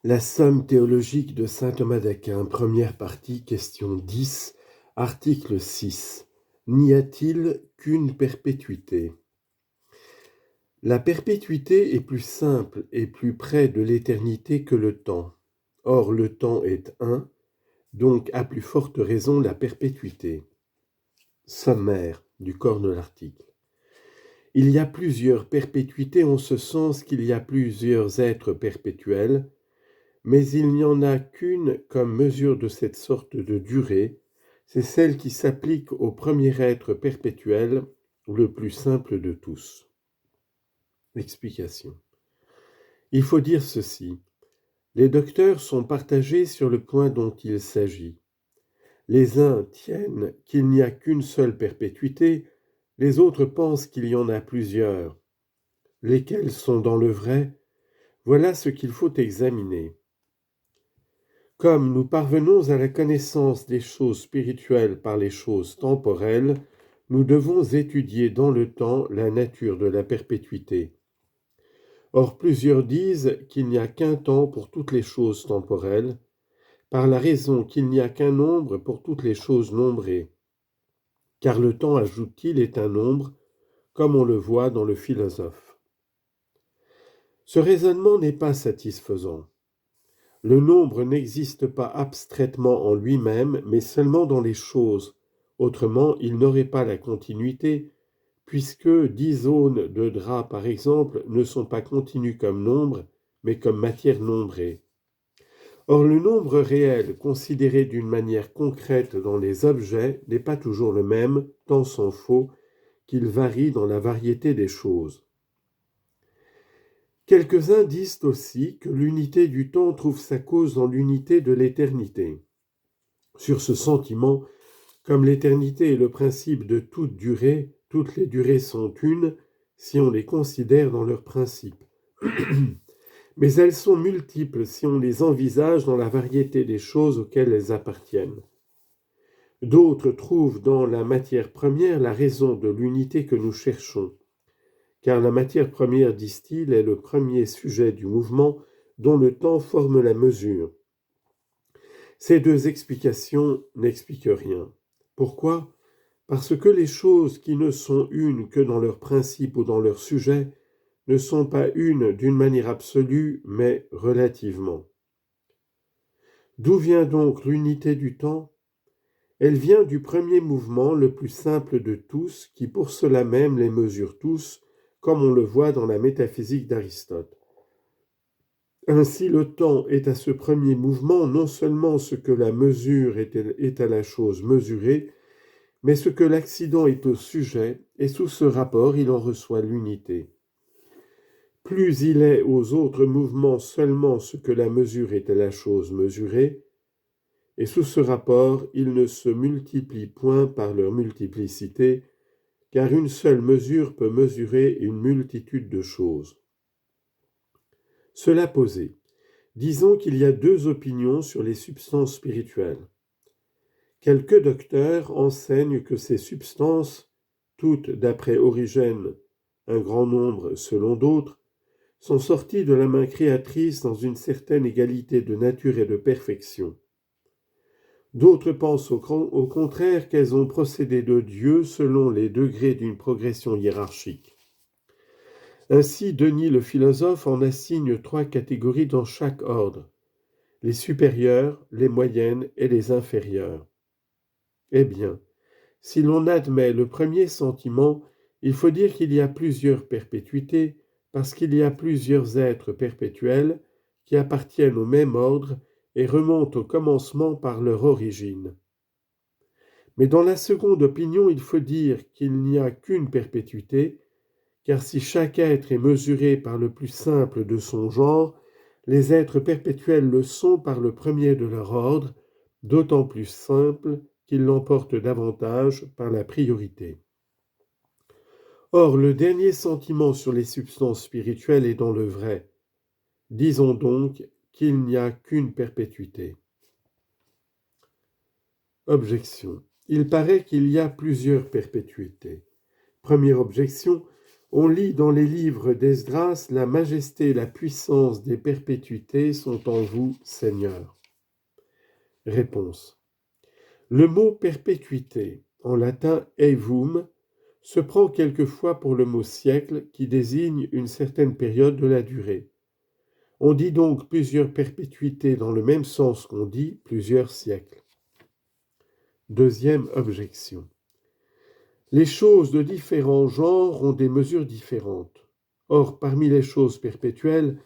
La somme théologique de saint Thomas d'Aquin, première partie, question 10, article 6. N'y a-t-il qu'une perpétuité? La perpétuité est plus simple et plus près de l'éternité que le temps. Or, le temps est un, donc à plus forte raison la perpétuité. Sommaire du corps de l'article. Il y a plusieurs perpétuités en ce sens qu'il y a plusieurs êtres perpétuels, mais il n'y en a qu'une comme mesure de cette sorte de durée, c'est celle qui s'applique au premier être perpétuel, le plus simple de tous. Explication. Il faut dire ceci. Les docteurs sont partagés sur le point dont il s'agit. Les uns tiennent qu'il n'y a qu'une seule perpétuité, les autres pensent qu'il y en a plusieurs. Lesquels sont dans le vrai? Voilà ce qu'il faut examiner. Comme nous parvenons à la connaissance des choses spirituelles par les choses temporelles, nous devons étudier dans le temps la nature de la perpétuité. Or, plusieurs disent qu'il n'y a qu'un temps pour toutes les choses temporelles, par la raison qu'il n'y a qu'un nombre pour toutes les choses nombrées. Car le temps, ajoute-t-il, est un nombre, comme on le voit dans le philosophe. Ce raisonnement n'est pas satisfaisant. Le nombre n'existe pas abstraitement en lui-même, mais seulement dans les choses. Autrement, il n'aurait pas la continuité, puisque 10 zones de drap, par exemple, ne sont pas continues comme nombre, mais comme matière nombrée. Or, le nombre réel, considéré d'une manière concrète dans les objets, n'est pas toujours le même, tant s'en faut qu'il varie dans la variété des choses. Quelques-uns disent aussi que l'unité du temps trouve sa cause dans l'unité de l'éternité. Sur ce sentiment, comme l'éternité est le principe de toute durée, toutes les durées sont une, si on les considère dans leur principe. Mais elles sont multiples si on les envisage dans la variété des choses auxquelles elles appartiennent. D'autres trouvent dans la matière première la raison de l'unité que nous cherchons. Car la matière première, disent-ils, est le premier sujet du mouvement dont le temps forme la mesure. Ces deux explications n'expliquent rien. Pourquoi? Parce que les choses qui ne sont une que dans leur principe ou dans leur sujet ne sont pas une d'une manière absolue, mais relativement. D'où vient donc l'unité du temps? Elle vient du premier mouvement, le plus simple de tous, qui pour cela même les mesure tous, comme on le voit dans la métaphysique d'Aristote. Ainsi, le temps est à ce premier mouvement non seulement ce que la mesure est à la chose mesurée, mais ce que l'accident est au sujet, et sous ce rapport il en reçoit l'unité. Plus il est aux autres mouvements seulement ce que la mesure est à la chose mesurée, et sous ce rapport il ne se multiplie point par leur multiplicité, car une seule mesure peut mesurer une multitude de choses. Cela posé, disons qu'il y a deux opinions sur les substances spirituelles. Quelques docteurs enseignent que ces substances, toutes d'après Origène, un grand nombre selon d'autres, sont sorties de la main créatrice dans une certaine égalité de nature et de perfection. D'autres pensent au contraire qu'elles ont procédé de Dieu selon les degrés d'une progression hiérarchique. Ainsi, Denis le philosophe en assigne 3 catégories dans chaque ordre, les supérieures, les moyennes et les inférieures. Eh bien, si l'on admet le premier sentiment, il faut dire qu'il y a plusieurs perpétuités, parce qu'il y a plusieurs êtres perpétuels qui appartiennent au même ordre et remontent au commencement par leur origine. Mais dans la seconde opinion, il faut dire qu'il n'y a qu'une perpétuité, car si chaque être est mesuré par le plus simple de son genre, les êtres perpétuels le sont par le premier de leur ordre, d'autant plus simple qu'ils l'emportent davantage par la priorité. Or, le dernier sentiment sur les substances spirituelles est dans le vrai. Disons donc qu'il n'y a qu'une perpétuité. Objection. Il paraît qu'il y a plusieurs perpétuités. Première objection. On lit dans les livres d'Esdras, la majesté et la puissance des perpétuités sont en vous, Seigneur. Réponse. Le mot perpétuité, en latin aevum, se prend quelquefois pour le mot siècle qui désigne une certaine période de la durée. On dit donc plusieurs perpétuités dans le même sens qu'on dit plusieurs siècles. Deuxième objection. Les choses de différents genres ont des mesures différentes. Or, parmi les choses perpétuelles,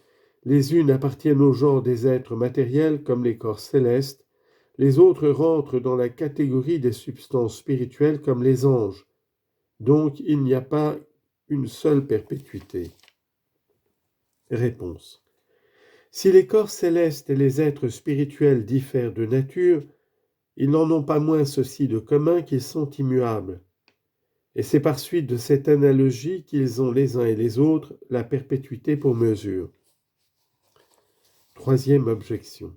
les unes appartiennent au genre des êtres matériels comme les corps célestes, les autres rentrent dans la catégorie des substances spirituelles comme les anges. Donc, il n'y a pas une seule perpétuité. Réponse. Si les corps célestes et les êtres spirituels diffèrent de nature, ils n'en ont pas moins ceci de commun qu'ils sont immuables. Et c'est par suite de cette analogie qu'ils ont les uns et les autres la perpétuité pour mesure. Troisième objection.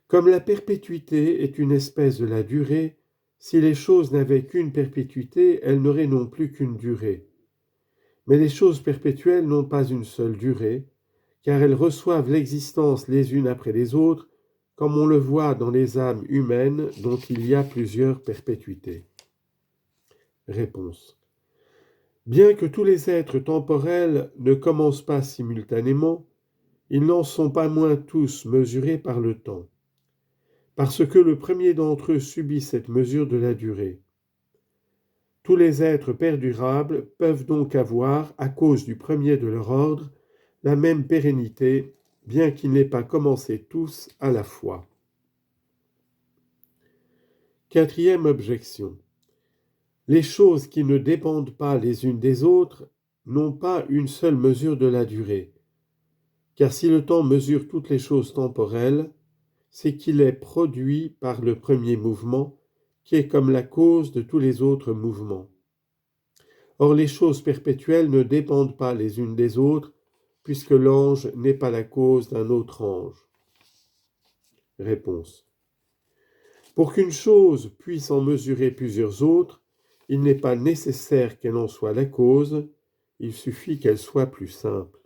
Comme la perpétuité est une espèce de la durée, si les choses n'avaient qu'une perpétuité, elles n'auraient non plus qu'une durée. Mais les choses perpétuelles n'ont pas une seule durée, car elles reçoivent l'existence les unes après les autres, comme on le voit dans les âmes humaines dont il y a plusieurs perpétuités. Réponse. Bien que tous les êtres temporels ne commencent pas simultanément, ils n'en sont pas moins tous mesurés par le temps, parce que le premier d'entre eux subit cette mesure de la durée. Tous les êtres perdurables peuvent donc avoir, à cause du premier de leur ordre, la même pérennité, bien qu'ils n'aient pas commencé tous à la fois. Quatrième objection. Les choses qui ne dépendent pas les unes des autres n'ont pas une seule mesure de la durée, car si le temps mesure toutes les choses temporelles, c'est qu'il est produit par le premier mouvement, qui est comme la cause de tous les autres mouvements. Or, les choses perpétuelles ne dépendent pas les unes des autres, puisque l'ange n'est pas la cause d'un autre ange. Réponse. Pour qu'une chose puisse en mesurer plusieurs autres, il n'est pas nécessaire qu'elle en soit la cause, il suffit qu'elle soit plus simple.